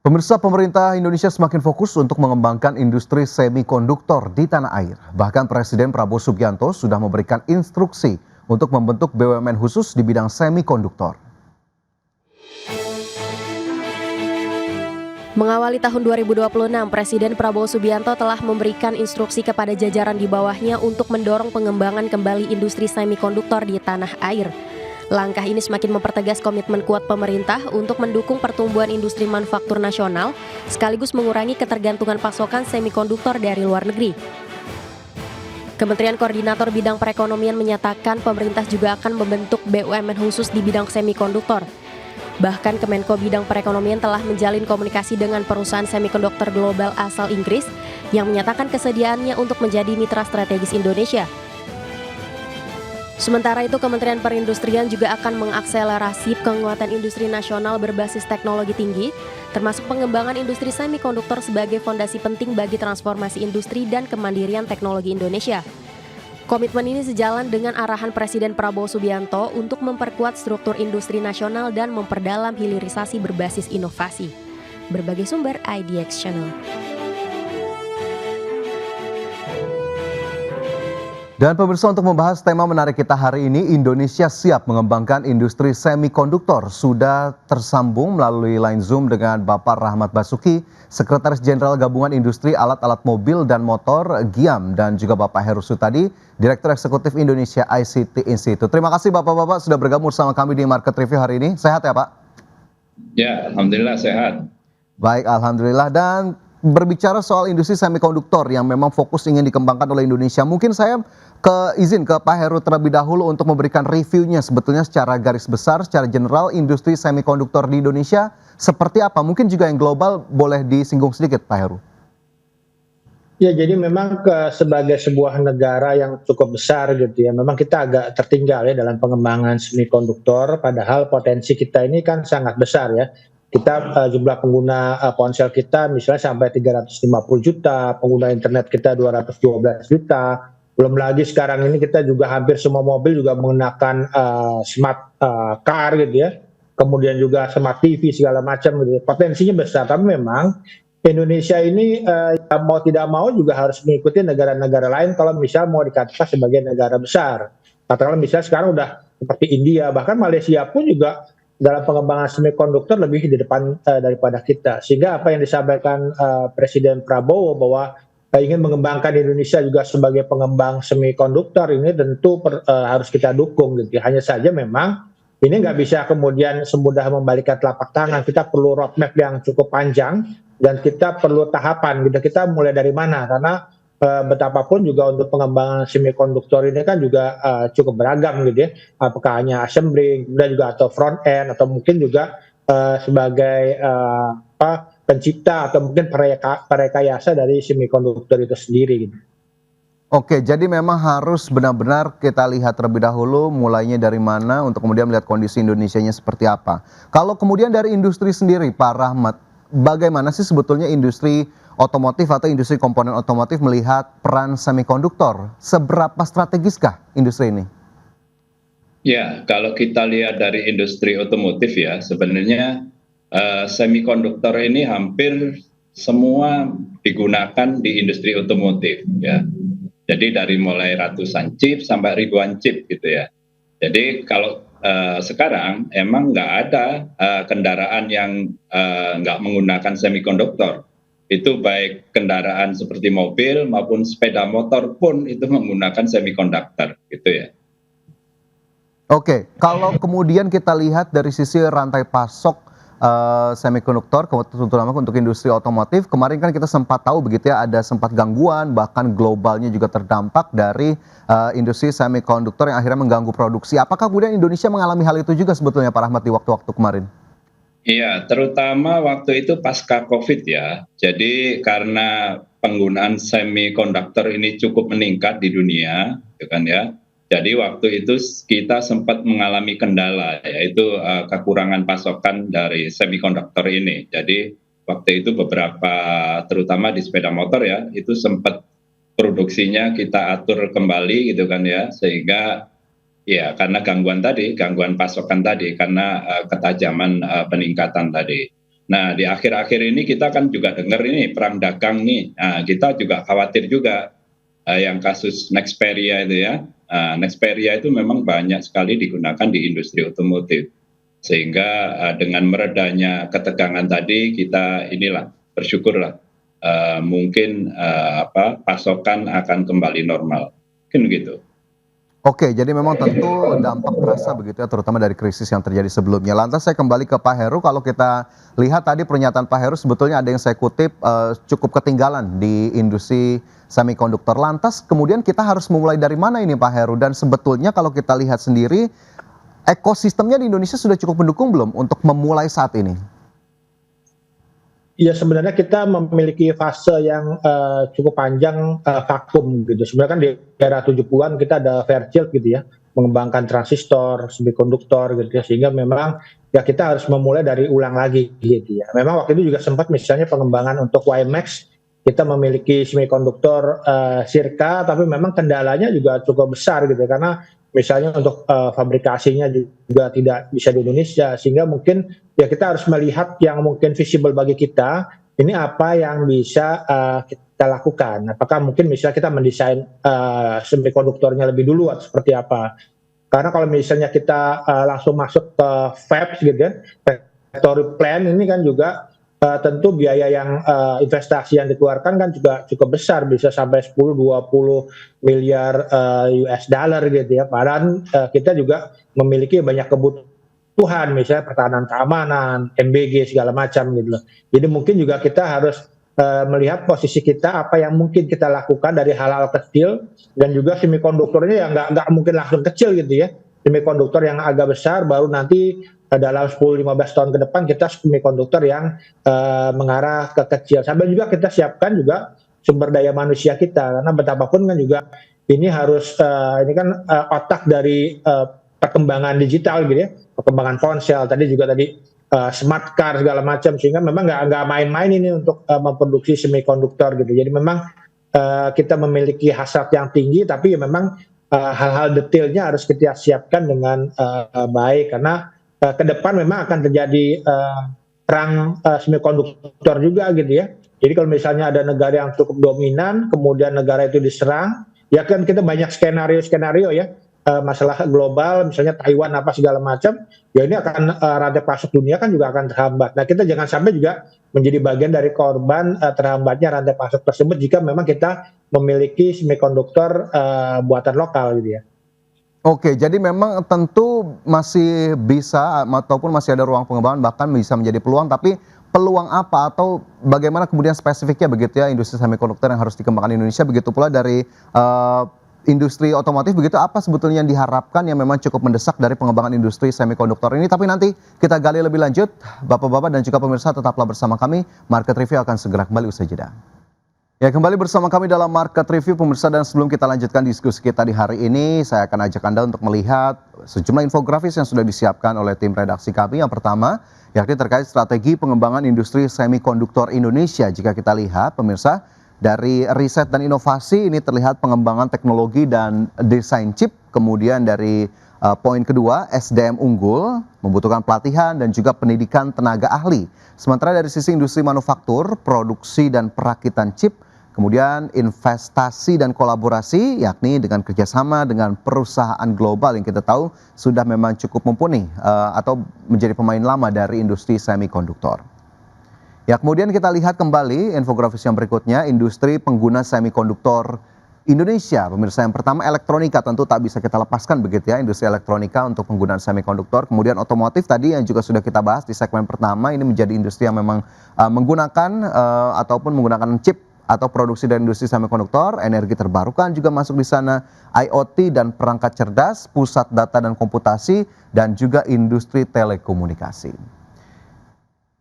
Pemirsa, pemerintah Indonesia semakin fokus untuk mengembangkan industri semikonduktor di tanah air. Bahkan Presiden Prabowo Subianto sudah memberikan instruksi untuk membentuk BUMN khusus di bidang semikonduktor. Mengawali tahun 2026, Presiden Prabowo Subianto telah memberikan instruksi kepada jajaran di bawahnya untuk mendorong pengembangan kembali industri semikonduktor di tanah air. Langkah ini semakin mempertegas komitmen kuat pemerintah untuk mendukung pertumbuhan industri manufaktur nasional, sekaligus mengurangi ketergantungan pasokan semikonduktor dari luar negeri. Kementerian Koordinator Bidang Perekonomian menyatakan pemerintah juga akan membentuk BUMN khusus di bidang semikonduktor. Bahkan Kemenko Bidang Perekonomian telah menjalin komunikasi dengan perusahaan semikonduktor global asal Inggris yang menyatakan kesediaannya untuk menjadi mitra strategis Indonesia. Sementara itu, Kementerian Perindustrian juga akan mengakselerasi penguatan industri nasional berbasis teknologi tinggi, termasuk pengembangan industri semikonduktor sebagai fondasi penting bagi transformasi industri dan kemandirian teknologi Indonesia. Komitmen ini sejalan dengan arahan Presiden Prabowo Subianto untuk memperkuat struktur industri nasional dan memperdalam hilirisasi berbasis inovasi. Berbagai sumber IDX Channel. Dan pemirsa, untuk membahas tema menarik kita hari ini, Indonesia siap mengembangkan industri semikonduktor. Sudah tersambung melalui line Zoom dengan Bapak Rahmat Basuki, Sekretaris Jenderal Gabungan Industri Alat-Alat Mobil dan Motor GIAM, dan juga Bapak Heru Sutadi, Direktur Eksekutif Indonesia ICT Institute. Terima kasih Bapak-Bapak sudah bergabung bersama kami di Market Review hari ini. Sehat ya Pak? Ya, Alhamdulillah sehat. Baik, Alhamdulillah. Dan berbicara soal industri semikonduktor yang memang fokus ingin dikembangkan oleh Indonesia, mungkin saya izin ke Pak Heru terlebih dahulu untuk memberikan reviewnya sebetulnya secara garis besar, secara general industri semikonduktor di Indonesia seperti apa? Mungkin juga yang global boleh disinggung sedikit Pak Heru. Ya, jadi memang sebagai sebuah negara yang cukup besar gitu ya, memang kita agak tertinggal ya dalam pengembangan semikonduktor, padahal potensi kita ini kan sangat besar ya. Kita jumlah pengguna ponsel kita misalnya sampai 350 juta, pengguna internet kita 212 juta, belum lagi sekarang ini kita juga hampir semua mobil juga menggunakan smart car gitu ya, kemudian juga smart TV segala macam gitu. Potensinya besar, tapi memang Indonesia ini mau tidak mau juga harus mengikuti negara-negara lain kalau misal mau dikatakan sebagai negara besar. Katakanlah misalnya sekarang udah seperti India, bahkan Malaysia pun juga dalam pengembangan semikonduktor lebih di depan daripada kita. Sehingga apa yang disampaikan Presiden Prabowo bahwa ingin mengembangkan Indonesia juga sebagai pengembang semikonduktor ini tentu harus kita dukung gitu. Hanya saja memang ini nggak bisa kemudian semudah membalikkan telapak tangan. Kita perlu roadmap yang cukup panjang dan kita perlu tahapan gitu. Kita mulai dari mana? Karena betapapun juga untuk pengembangan semikonduktor ini kan juga cukup beragam gitu ya. Apakah hanya assembly, kemudian juga atau front end, atau mungkin juga sebagai pencipta atau mungkin perekayasa dari semikonduktor itu sendiri gitu. Oke, jadi memang harus benar-benar kita lihat terlebih dahulu mulainya dari mana untuk kemudian melihat kondisi Indonesianya seperti apa. Kalau kemudian dari industri sendiri, Pak Rahmat, bagaimana sih sebetulnya industri otomotif atau industri komponen otomotif melihat peran semikonduktor? Seberapa strategiskah industri ini? Ya, kalau kita lihat dari industri otomotif ya, sebenarnya semikonduktor ini hampir semua digunakan di industri otomotif ya. Jadi dari mulai ratusan chip sampai ribuan chip gitu ya. Jadi kalau sekarang emang nggak ada kendaraan yang nggak menggunakan semikonduktor. Itu baik kendaraan seperti mobil maupun sepeda motor pun itu menggunakan semikonduktor gitu ya. Oke, kalau kemudian kita lihat dari sisi rantai pasok semikonduktor, terutama untuk industri otomotif, kemarin kan kita sempat tahu begitu ya, ada sempat gangguan, bahkan globalnya juga terdampak dari industri semikonduktor yang akhirnya mengganggu produksi. Apakah kemudian Indonesia mengalami hal itu juga sebetulnya Pak Rahmat di waktu-waktu kemarin? Iya, terutama waktu itu pasca COVID ya. Jadi karena penggunaan semikonduktor ini cukup meningkat di dunia, gitu kan ya. Jadi waktu itu kita sempat mengalami kendala, yaitu kekurangan pasokan dari semikonduktor ini. Jadi waktu itu beberapa, terutama di sepeda motor ya, itu sempat produksinya kita atur kembali gitu kan ya, sehingga ya karena gangguan pasokan tadi, karena ketajaman peningkatan tadi. Nah, di akhir-akhir ini kita kan juga dengar ini perang dagang nih. Nah, kita juga khawatir juga yang kasus Nexperia itu ya. Nexperia itu memang banyak sekali digunakan di industri otomotif. Sehingga dengan meredanya ketegangan tadi kita inilah bersyukurlah mungkin pasokan akan kembali normal. Mungkin gitu. Oke, jadi memang tentu dampak terasa begitu ya, terutama dari krisis yang terjadi sebelumnya. Lantas saya kembali ke Pak Heru, kalau kita lihat tadi pernyataan Pak Heru sebetulnya ada yang saya kutip cukup ketinggalan di industri semikonduktor. Lantas kemudian kita harus memulai dari mana ini Pak Heru? Dan sebetulnya kalau kita lihat sendiri, ekosistemnya di Indonesia sudah cukup mendukung belum untuk memulai saat ini? Ya sebenarnya kita memiliki fase yang cukup panjang vakum gitu. Sebenarnya kan di era 70-an kita ada Fairchild gitu ya, mengembangkan transistor, semikonduktor gitu ya, sehingga memang ya kita harus memulai dari ulang lagi gitu ya. Memang waktu itu juga sempat misalnya pengembangan untuk YMAX, kita memiliki semikonduktor Sirka, tapi memang kendalanya juga cukup besar gitu ya, karena misalnya untuk fabrikasinya juga tidak bisa di Indonesia, sehingga mungkin ya kita harus melihat yang mungkin visible bagi kita, ini apa yang bisa kita lakukan. Apakah mungkin misalnya kita mendesain semikonduktornya lebih dulu atau seperti apa. Karena kalau misalnya kita langsung masuk ke fabs gitu ya, factory plan ini kan juga tentu biaya yang investasi yang dikeluarkan kan juga cukup besar, bisa sampai 10-20 miliar US dollar gitu ya. Padahal kita juga memiliki banyak kebutuhan, misalnya pertahanan keamanan, MBG segala macam gitu loh. Jadi mungkin juga kita harus melihat posisi kita, apa yang mungkin kita lakukan dari hal-hal kecil, dan juga semikonduktornya yang nggak mungkin langsung kecil gitu ya. Semikonduktor yang agak besar, baru nanti dalam 10-15 tahun ke depan kita semikonduktor yang mengarah ke kecil. Sambil juga kita siapkan juga sumber daya manusia kita, karena betapapun kan juga ini harus ini kan otak dari perkembangan digital gitu ya, perkembangan ponsel tadi smart car segala macam, sehingga memang nggak main-main ini untuk memproduksi semikonduktor gitu. Jadi memang kita memiliki hasrat yang tinggi, tapi ya memang hal-hal detailnya harus kita siapkan dengan baik, karena ke depan memang akan terjadi perang semikonduktor juga gitu ya. Jadi kalau misalnya ada negara yang cukup dominan, kemudian negara itu diserang, ya kan kita banyak skenario ya, masalah global, misalnya Taiwan apa segala macam, ya ini akan rantai pasok dunia kan juga akan terhambat. Nah kita jangan sampai juga menjadi bagian dari korban terhambatnya rantai pasok tersebut jika memang kita memiliki semikonduktor buatan lokal gitu ya. Oke, jadi memang tentu masih bisa ataupun masih ada ruang pengembangan, bahkan bisa menjadi peluang, tapi peluang apa atau bagaimana kemudian spesifiknya begitu ya industri semikonduktor yang harus dikembangkan di Indonesia, begitu pula dari industri otomotif, begitu apa sebetulnya yang diharapkan yang memang cukup mendesak dari pengembangan industri semikonduktor ini. Tapi nanti kita gali lebih lanjut, Bapak-bapak dan juga pemirsa tetaplah bersama kami, Market Review akan segera kembali usai jeda. Ya, kembali bersama kami dalam Market Review pemirsa, dan sebelum kita lanjutkan diskusi kita di hari ini, saya akan ajak Anda untuk melihat sejumlah infografis yang sudah disiapkan oleh tim redaksi kami. Yang pertama, yakni terkait strategi pengembangan industri semikonduktor Indonesia. Jika kita lihat pemirsa, dari riset dan inovasi ini terlihat pengembangan teknologi dan desain chip, kemudian dari poin kedua, SDM unggul, membutuhkan pelatihan dan juga pendidikan tenaga ahli. Sementara dari sisi industri manufaktur, produksi dan perakitan chip, kemudian investasi dan kolaborasi, yakni dengan kerjasama dengan perusahaan global yang kita tahu sudah memang cukup mumpuni atau menjadi pemain lama dari industri semikonduktor. Ya, kemudian kita lihat kembali infografis yang berikutnya, industri pengguna semikonduktor Indonesia. Pemirsa, yang pertama elektronika, tentu tak bisa kita lepaskan begitu ya, industri elektronika untuk penggunaan semikonduktor. Kemudian otomotif tadi yang juga sudah kita bahas di segmen pertama, ini menjadi industri yang memang menggunakan ataupun menggunakan chip atau produksi dari industri semikonduktor. Energi terbarukan juga masuk di sana, IoT dan perangkat cerdas, pusat data dan komputasi, dan juga industri telekomunikasi.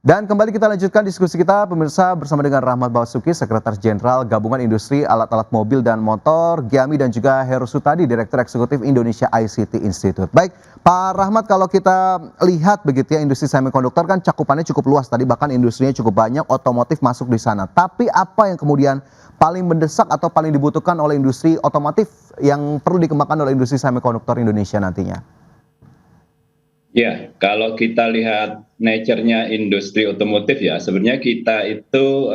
Dan kembali kita lanjutkan diskusi kita pemirsa bersama dengan Rahmat Basuki, Sekretaris Jenderal Gabungan Industri Alat-alat Mobil dan Motor, Giami, dan juga Heru Sutadi, Direktur Eksekutif Indonesia ICT Institute. Baik, Pak Rahmat, kalau kita lihat begitu ya, industri semikonduktor kan cakupannya cukup luas tadi, bahkan industrinya cukup banyak, otomotif masuk di sana. Tapi apa yang kemudian paling mendesak atau paling dibutuhkan oleh industri otomotif yang perlu dikembangkan oleh industri semikonduktor Indonesia nantinya? Ya, kalau kita lihat nature-nya industri otomotif ya, sebenarnya kita itu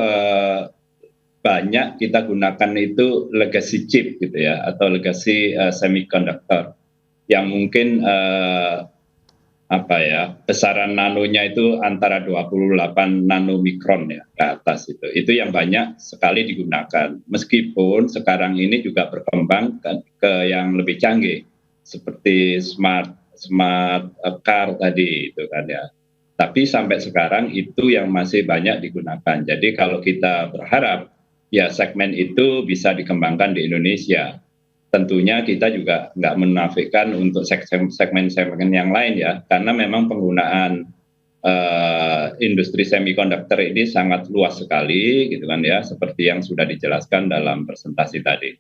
banyak kita gunakan itu legacy chip gitu ya, atau legacy semiconductor yang mungkin apa ya, besaran nanonya itu antara 28 nanomikron ya ke atas itu. Itu yang banyak sekali digunakan. Meskipun sekarang ini juga berkembang ke yang lebih canggih seperti smart car tadi itu kan ya. Tapi sampai sekarang itu yang masih banyak digunakan. Jadi kalau kita berharap ya segmen itu bisa dikembangkan di Indonesia. Tentunya kita juga nggak menafikan untuk segmen-segmen yang lain ya, karena memang penggunaan industri semiconductor ini sangat luas sekali gitu kan ya, seperti yang sudah dijelaskan dalam presentasi tadi.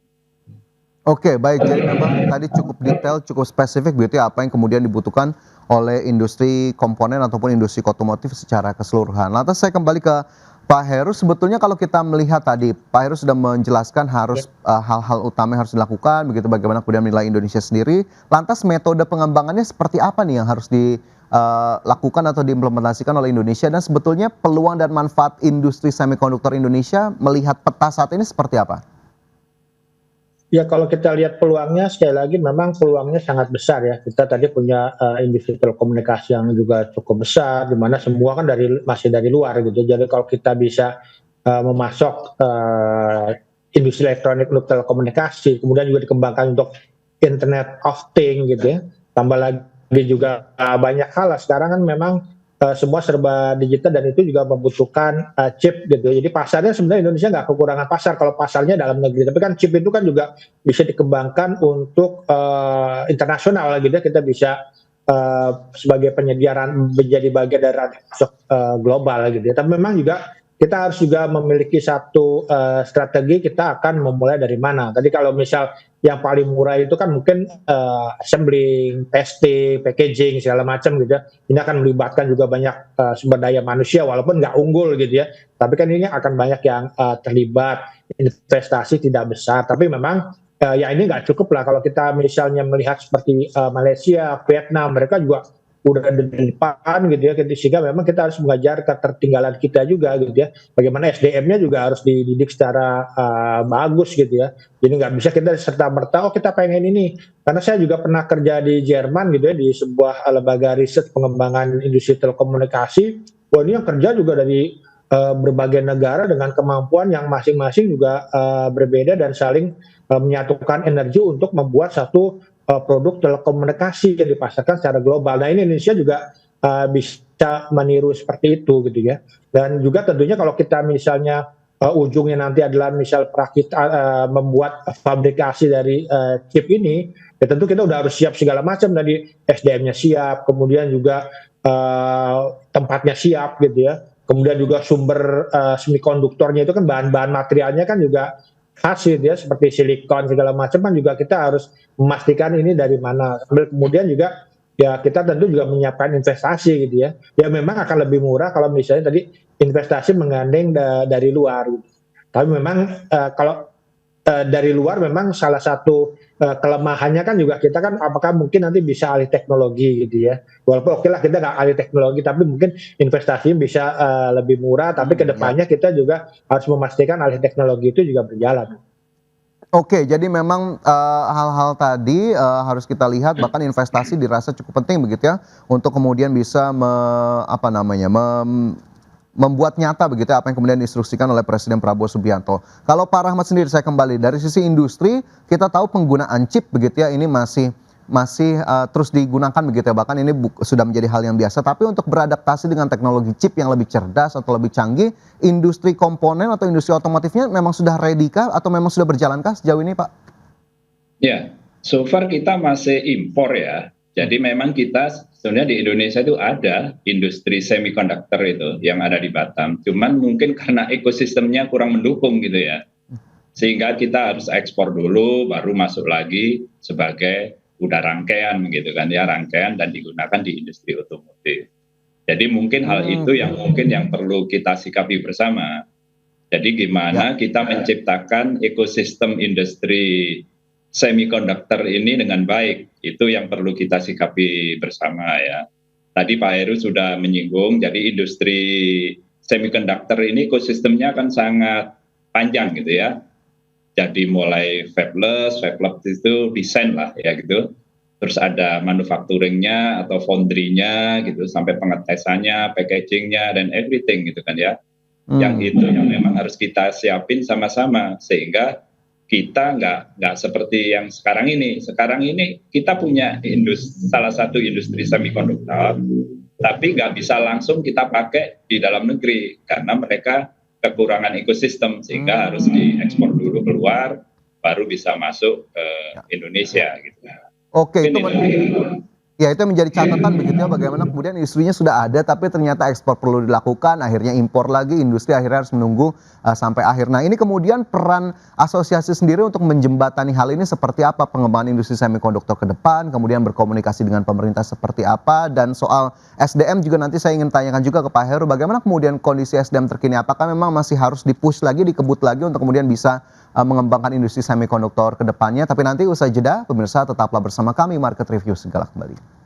Oke, baik. Jadi memang tadi cukup detail, cukup spesifik begitu ya apa yang kemudian dibutuhkan oleh industri komponen ataupun industri otomotif secara keseluruhan. Lantas saya kembali ke Pak Heru. Sebetulnya kalau kita melihat tadi, Pak Heru sudah menjelaskan harus hal-hal utama yang harus dilakukan, begitu bagaimana kemudian menilai Indonesia sendiri. Lantas metode pengembangannya seperti apa nih yang harus dilakukan atau diimplementasikan oleh Indonesia, dan sebetulnya peluang dan manfaat industri semikonduktor Indonesia melihat peta saat ini seperti apa? Ya kalau kita lihat peluangnya, sekali lagi memang peluangnya sangat besar ya. Kita tadi punya industri telekomunikasi yang juga cukup besar, di mana semua kan masih dari luar gitu. Jadi kalau kita bisa memasok industri elektronik untuk telekomunikasi, kemudian juga dikembangkan untuk Internet of Things gitu ya. Tambah lagi juga banyak hal lah. Sekarang kan memang semua serba digital dan itu juga membutuhkan chip gitu. Jadi pasarnya sebenarnya Indonesia nggak kekurangan pasar kalau pasarnya dalam negeri. Tapi kan chip itu kan juga bisa dikembangkan untuk internasional gitu ya. Kita bisa sebagai penyedia menjadi bagian dari rantai pasok global gitu ya. Tapi memang juga kita harus juga memiliki satu strategi, kita akan memulai dari mana. Tadi kalau misal yang paling murah itu kan mungkin assembling, testing, packaging segala macam gitu ya. Ini akan melibatkan juga banyak sumber daya manusia walaupun nggak unggul gitu ya. Tapi kan ini akan banyak yang terlibat, investasi tidak besar. Tapi memang ya ini nggak cukup lah kalau kita misalnya melihat seperti Malaysia, Vietnam, mereka juga udah di depan gitu ya, sehingga memang kita harus mengajar ketertinggalan kita juga gitu ya. Bagaimana SDM-nya juga harus dididik secara bagus gitu ya. Jadi nggak bisa kita serta-merta, oh kita pengen ini. Karena saya juga pernah kerja di Jerman gitu ya, di sebuah lembaga riset pengembangan industri telekomunikasi. Wah ini yang kerja juga dari berbagai negara dengan kemampuan yang masing-masing juga berbeda dan saling menyatukan energi untuk membuat satu produk telekomunikasi yang dipasarkan secara global. Nah ini Indonesia juga bisa meniru seperti itu gitu ya. Dan juga tentunya kalau kita misalnya ujungnya nanti adalah misal kita membuat fabrikasi dari chip ini, ya tentu kita udah harus siap segala macam, dari SDM-nya siap, kemudian juga tempatnya siap gitu ya. Kemudian juga sumber semikonduktornya itu kan bahan-bahan materialnya kan juga hasil ya, seperti silikon segala macam kan juga kita harus memastikan ini dari mana. Kemudian juga ya kita tentu juga menyiapkan investasi gitu ya. Ya memang akan lebih murah kalau misalnya tadi investasi menggandeng dari luar gitu. Tapi memang kalau dari luar memang salah satu kelemahannya kan juga kita kan apakah mungkin nanti bisa alih teknologi gitu ya. Walaupun oke lah kita nggak alih teknologi, tapi mungkin investasinya bisa lebih murah, tapi kedepannya kita juga harus memastikan alih teknologi itu juga berjalan. Oke, jadi memang hal-hal tadi harus kita lihat, bahkan investasi dirasa cukup penting begitu ya, untuk kemudian bisa membuat nyata begitu ya, apa yang kemudian diinstruksikan oleh Presiden Prabowo Subianto. Kalau Pak Rahmat sendiri, saya kembali dari sisi industri, kita tahu penggunaan chip begitu ya, ini masih terus digunakan begitu ya, bahkan ini sudah menjadi hal yang biasa. Tapi untuk beradaptasi dengan teknologi chip yang lebih cerdas atau lebih canggih, industri komponen atau industri otomotifnya memang sudah ready kah atau memang sudah berjalankah sejauh ini, Pak? Ya, so far kita masih impor ya. Jadi memang kita sebenarnya di Indonesia itu ada industri semikonduktor itu yang ada di Batam. Cuman mungkin karena ekosistemnya kurang mendukung gitu ya. Sehingga kita harus ekspor dulu, baru masuk lagi sebagai udah rangkaian gitu kan ya, rangkaian dan digunakan di industri otomotif. Jadi mungkin hal itu yang mungkin yang perlu kita sikapi bersama. Jadi gimana kita menciptakan ekosistem industri semikonduktor ini dengan baik, itu yang perlu kita sikapi bersama ya. tadi Pak Heru sudah menyinggung, jadi industri semiconductor ini ekosistemnya kan sangat panjang gitu ya. Jadi mulai fabless itu desain lah ya gitu. Terus ada manufacturingnya atau foundry-nya gitu, sampai pengetesannya, packaging-nya, dan everything gitu kan ya. Yang itu yang memang harus kita siapin sama-sama, sehingga kita nggak seperti yang sekarang ini. Sekarang ini kita punya salah satu industri semikonduktor, tapi nggak bisa langsung kita pakai di dalam negeri, karena mereka kekurangan ekosistem, sehingga harus diekspor dulu keluar, baru bisa masuk ke Indonesia gitu. Oke, itu Ini ya itu menjadi catatan begitu ya, bagaimana kemudian industrinya sudah ada tapi ternyata ekspor perlu dilakukan, akhirnya impor lagi, industri akhirnya harus menunggu sampai akhir. Nah, ini kemudian peran asosiasi sendiri untuk menjembatani hal ini seperti apa, pengembangan industri semikonduktor ke depan, kemudian berkomunikasi dengan pemerintah seperti apa, dan soal SDM juga nanti saya ingin tanyakan juga ke Pak Heru, bagaimana kemudian kondisi SDM terkini, apakah memang masih harus dipush lagi, dikebut lagi untuk kemudian bisa mengembangkan industri semikonduktor ke depannya. Tapi nanti usai jeda, pemirsa tetaplah bersama kami, Market Review segala kembali.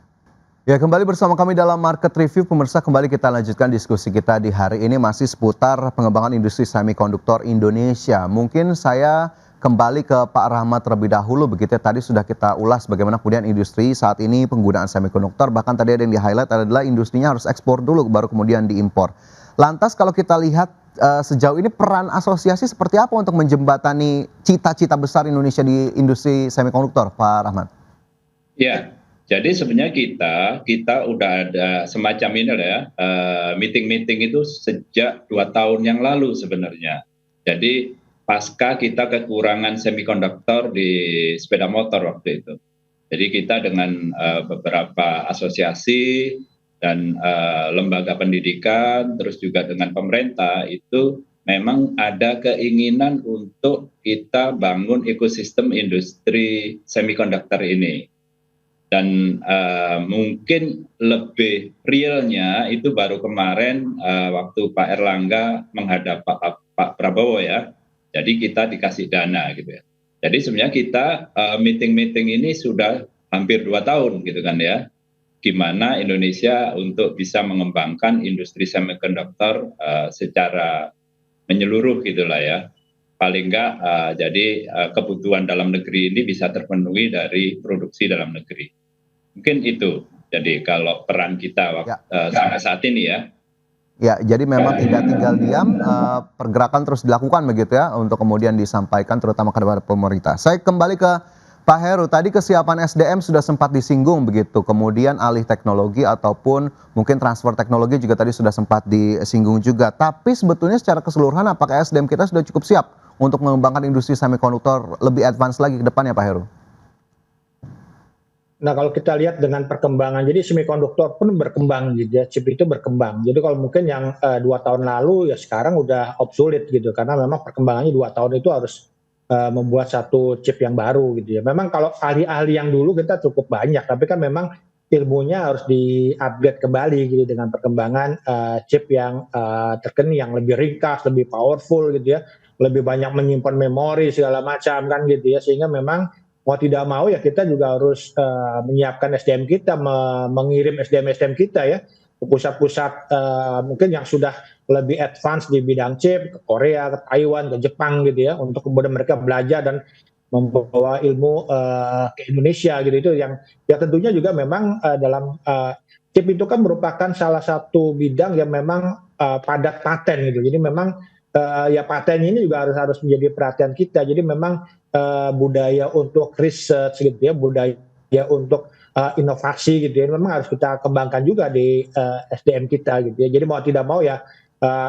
Ya, kembali bersama kami dalam Market Review, pemirsa, kembali kita lanjutkan diskusi kita di hari ini masih seputar pengembangan industri semikonduktor Indonesia. Mungkin saya kembali ke Pak Rahmat terlebih dahulu, begitu ya, tadi sudah kita ulas bagaimana kemudian industri saat ini penggunaan semikonduktor, bahkan tadi ada yang di-highlight adalah industrinya harus ekspor dulu baru kemudian diimpor. Lantas kalau kita lihat sejauh ini peran asosiasi seperti apa untuk menjembatani cita-cita besar Indonesia di industri semikonduktor, Pak Rahmat? Ya, jadi sebenarnya kita udah ada semacam ini lah ya, meeting-meeting itu sejak 2 tahun yang lalu sebenarnya. Jadi pasca kita kekurangan semikonduktor di sepeda motor waktu itu. Jadi kita dengan beberapa asosiasi dan lembaga pendidikan, terus juga dengan pemerintah, itu memang ada keinginan untuk kita bangun ekosistem industri semikonduktor ini. Dan mungkin lebih realnya itu baru kemarin waktu Pak Erlangga menghadap Pak Prabowo ya. Jadi kita dikasih dana gitu ya. Jadi sebenarnya kita meeting-meeting ini sudah hampir 2 tahun gitu kan ya. Gimana Indonesia untuk bisa mengembangkan industri semikonduktor secara menyeluruh gitulah ya. Paling enggak jadi kebutuhan dalam negeri ini bisa terpenuhi dari produksi dalam negeri. Mungkin itu. Jadi kalau peran kita sampai saat ini ya. Ya, jadi memang tidak tinggal diam, pergerakan terus dilakukan begitu ya, untuk kemudian disampaikan terutama kepada pemerintah. Saya kembali ke Pak Heru, tadi kesiapan SDM sudah sempat disinggung begitu, kemudian alih teknologi ataupun mungkin transfer teknologi juga tadi sudah sempat disinggung juga. Tapi sebetulnya secara keseluruhan apakah SDM kita sudah cukup siap untuk mengembangkan industri semikonduktor lebih advance lagi ke depannya, Pak Heru? Nah, kalau kita lihat dengan perkembangan, jadi semikonduktor pun berkembang gitu ya, chip itu berkembang. Jadi kalau mungkin yang 2 tahun lalu ya sekarang udah obsolete gitu, karena memang perkembangannya 2 tahun itu harus membuat satu chip yang baru gitu ya. Memang kalau ahli-ahli yang dulu kita cukup banyak, tapi kan memang ilmunya harus di-upgrade kembali gitu dengan perkembangan chip yang terkini, yang lebih ringkas, lebih powerful gitu ya, lebih banyak menyimpan memori segala macam kan gitu ya, sehingga memang mau tidak mau ya kita juga harus menyiapkan SDM kita, mengirim SDM kita ya ke pusat-pusat mungkin yang sudah lebih advance di bidang chip, ke Korea, ke Taiwan, ke Jepang gitu ya, untuk kemudian mereka belajar dan membawa ilmu ke Indonesia gitu. Itu yang ya tentunya juga memang dalam chip itu kan merupakan salah satu bidang yang memang padat paten gitu. Jadi memang ya paten ini juga harus menjadi perhatian kita. Jadi memang budaya untuk research gitu ya, budaya untuk inovasi gitu ya, memang harus kita kembangkan juga di SDM kita gitu ya. Jadi mau tidak mau ya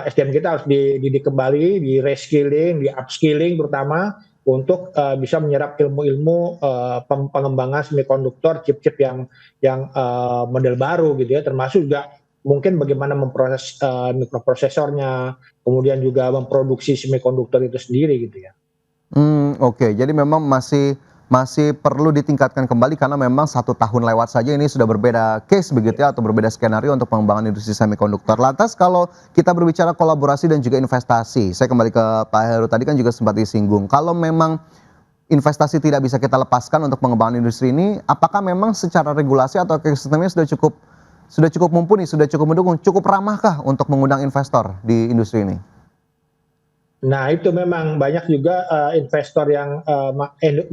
SDM kita harus dididik kembali, di reskilling, di upskilling terutama untuk bisa menyerap ilmu-ilmu pengembangan semikonduktor, chip-chip yang model baru gitu ya, termasuk juga mungkin bagaimana memproses mikroprosesornya, kemudian juga memproduksi semikonduktor itu sendiri gitu ya. Oke, jadi memang masih perlu ditingkatkan kembali karena memang 1 tahun lewat saja ini sudah berbeda case begitu ya, atau berbeda skenario untuk pengembangan industri semikonduktor. Lantas kalau kita berbicara kolaborasi dan juga investasi, saya kembali ke Pak Heru, tadi kan juga sempat disinggung, kalau memang investasi tidak bisa kita lepaskan untuk pengembangan industri ini, apakah memang secara regulasi atau ekosistemnya sudah cukup sudah cukup mumpuni, sudah cukup mendukung, cukup ramahkah untuk mengundang investor di industri ini? Nah, itu memang banyak juga investor yang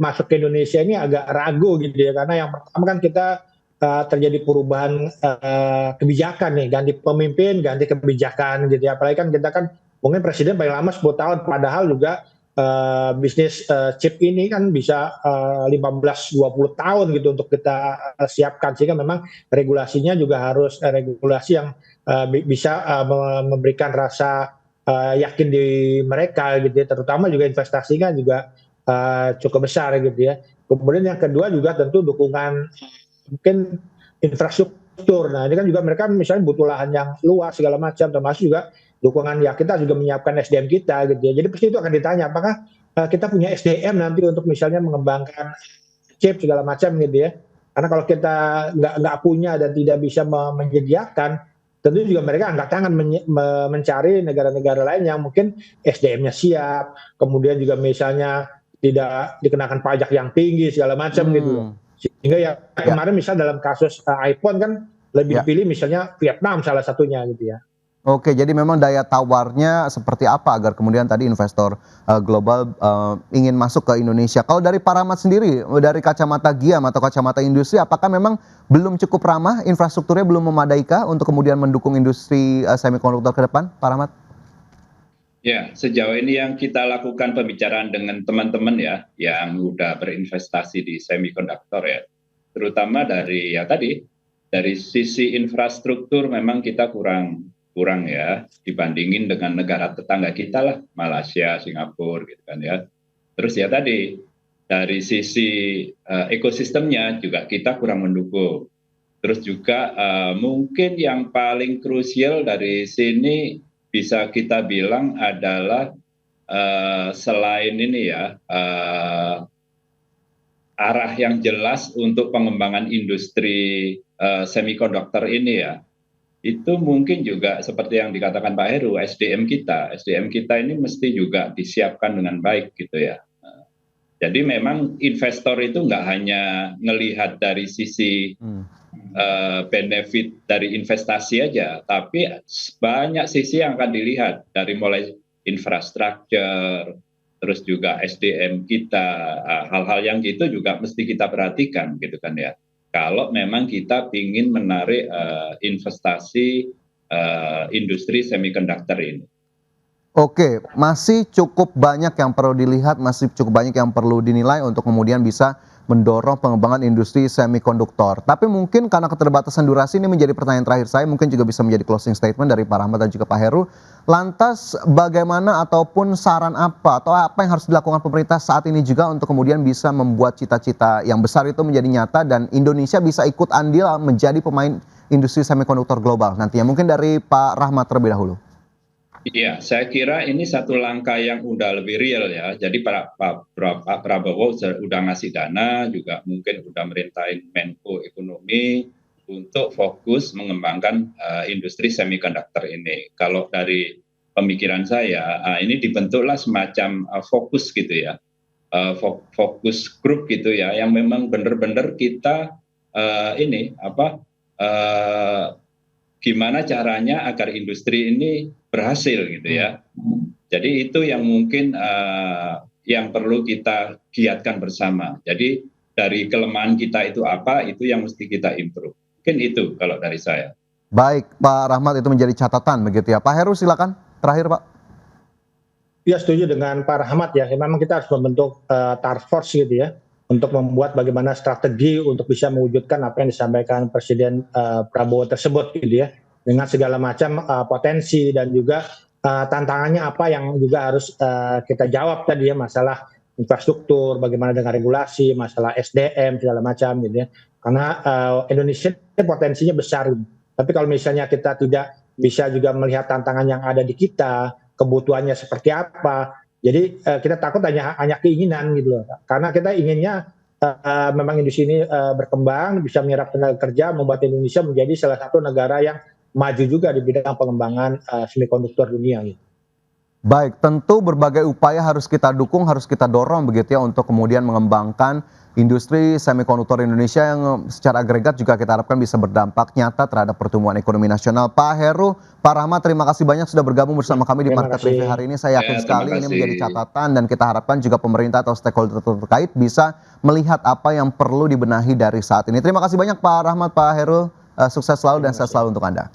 masuk ke Indonesia ini agak ragu gitu ya, karena yang pertama kan kita terjadi perubahan kebijakan nih, ganti pemimpin, ganti kebijakan gitu ya. Apalagi kan kita kan mungkin presiden paling lama 10 tahun, padahal juga bisnis chip ini kan bisa 15-20 tahun gitu untuk kita siapkan, sehingga memang regulasinya juga harus regulasi yang bisa memberikan rasa yakin di mereka gitu ya, terutama juga investasinya juga cukup besar gitu ya. Kemudian yang kedua juga tentu dukungan mungkin infrastruktur. Nah, ini kan juga mereka misalnya butuh lahan yang luas segala macam, termasuk juga dukungan ya kita juga menyiapkan SDM kita gitu ya. Jadi pasti itu akan ditanya apakah kita punya SDM nanti untuk misalnya mengembangkan chip segala macam gitu ya. Karena kalau kita nggak punya dan tidak bisa menyediakan, tentu juga mereka angkat tangan mencari negara-negara lain yang mungkin SDM-nya siap, kemudian juga misalnya tidak dikenakan pajak yang tinggi segala macam gitu loh. Sehingga ya kemarin misal dalam kasus iPhone kan lebih dipilih misalnya Vietnam salah satunya gitu ya. Oke, jadi memang daya tawarnya seperti apa agar kemudian tadi investor global ingin masuk ke Indonesia. Kalau dari Pak Rahmat sendiri, dari kacamata GIAM atau kacamata industri, apakah memang belum cukup ramah, infrastrukturnya belum memadaikah untuk kemudian mendukung industri semikonduktor ke depan, Pak Rahmat? Ya, sejauh ini yang kita lakukan pembicaraan dengan teman-teman ya, yang udah berinvestasi di semikonduktor ya, terutama dari ya tadi, dari sisi infrastruktur memang kita kurang ya dibandingin dengan negara tetangga kita lah, Malaysia, Singapura gitu kan ya. Terus ya tadi dari sisi ekosistemnya juga kita kurang mendukung. Terus juga mungkin yang paling krusial dari sini bisa kita bilang adalah selain ini ya arah yang jelas untuk pengembangan industri semikonduktor ini ya. Itu mungkin juga seperti yang dikatakan Pak Heru, SDM kita ini mesti juga disiapkan dengan baik gitu ya. Jadi memang investor itu nggak hanya ngelihat dari sisi benefit dari investasi aja, tapi banyak sisi yang akan dilihat dari mulai infrastruktur, terus juga SDM kita, hal-hal yang gitu juga mesti kita perhatikan gitu kan ya. Kalau memang kita ingin menarik investasi industri semikonduktor ini. Oke, masih cukup banyak yang perlu dilihat, masih cukup banyak yang perlu dinilai untuk kemudian bisa mendorong pengembangan industri semikonduktor. Tapi mungkin karena keterbatasan durasi ini menjadi pertanyaan terakhir saya, mungkin juga bisa menjadi closing statement dari Pak Rahmat dan juga Pak Heru. Lantas bagaimana ataupun saran apa atau apa yang harus dilakukan pemerintah saat ini juga untuk kemudian bisa membuat cita-cita yang besar itu menjadi nyata dan Indonesia bisa ikut andil menjadi pemain industri semikonduktor global nantinya. Mungkin dari Pak Rahmat terlebih dahulu. Iya, saya kira ini satu langkah yang udah lebih real ya. Jadi Pak Prabowo udah ngasih dana, juga mungkin udah merintahin Menko Ekonomi untuk fokus mengembangkan industri semikonduktor ini. Kalau dari pemikiran saya, ini dibentuklah semacam fokus gitu ya, fokus grup gitu ya, yang memang benar-benar kita gimana caranya agar industri ini berhasil gitu ya. Jadi itu yang mungkin yang perlu kita giatkan bersama. Jadi dari kelemahan kita itu apa, itu yang mesti kita improve. Mungkin itu kalau dari saya. Baik, Pak Rahmat, itu menjadi catatan begitu ya. Pak Heru silakan, terakhir Pak. Ya, setuju dengan Pak Rahmat ya. Memang kita harus membentuk task force gitu ya, untuk membuat bagaimana strategi untuk bisa mewujudkan apa yang disampaikan Presiden Prabowo tersebut gitu ya, dengan segala macam potensi dan juga tantangannya apa yang juga harus kita jawab tadi ya, masalah infrastruktur, bagaimana dengan regulasi, masalah SDM segala macam gitu ya. Karena Indonesia potensinya besar, tapi kalau misalnya kita tidak bisa juga melihat tantangan yang ada di kita, kebutuhannya seperti apa, jadi kita takut hanya keinginan gitu loh. Karena kita inginnya memang industri ini berkembang, bisa menyerap tenaga kerja, membuat Indonesia menjadi salah satu negara yang maju juga di bidang pengembangan semikonduktor dunia gitu. Baik, tentu berbagai upaya harus kita dukung, harus kita dorong begitu ya untuk kemudian mengembangkan industri semikonduktor Indonesia yang secara agregat juga kita harapkan bisa berdampak nyata terhadap pertumbuhan ekonomi nasional. Pak Heru, Pak Rahmat, terima kasih banyak sudah bergabung bersama kami di Terima Market kasih. Review hari ini. Saya yakin Ya, sekali terima ini kasih. menjadi catatan dan kita harapkan juga pemerintah atau stakeholder terkait bisa melihat apa yang perlu dibenahi dari saat ini. Terima kasih banyak Pak Rahmat, Pak Heru. Sukses selalu dan sehat selalu untuk Anda.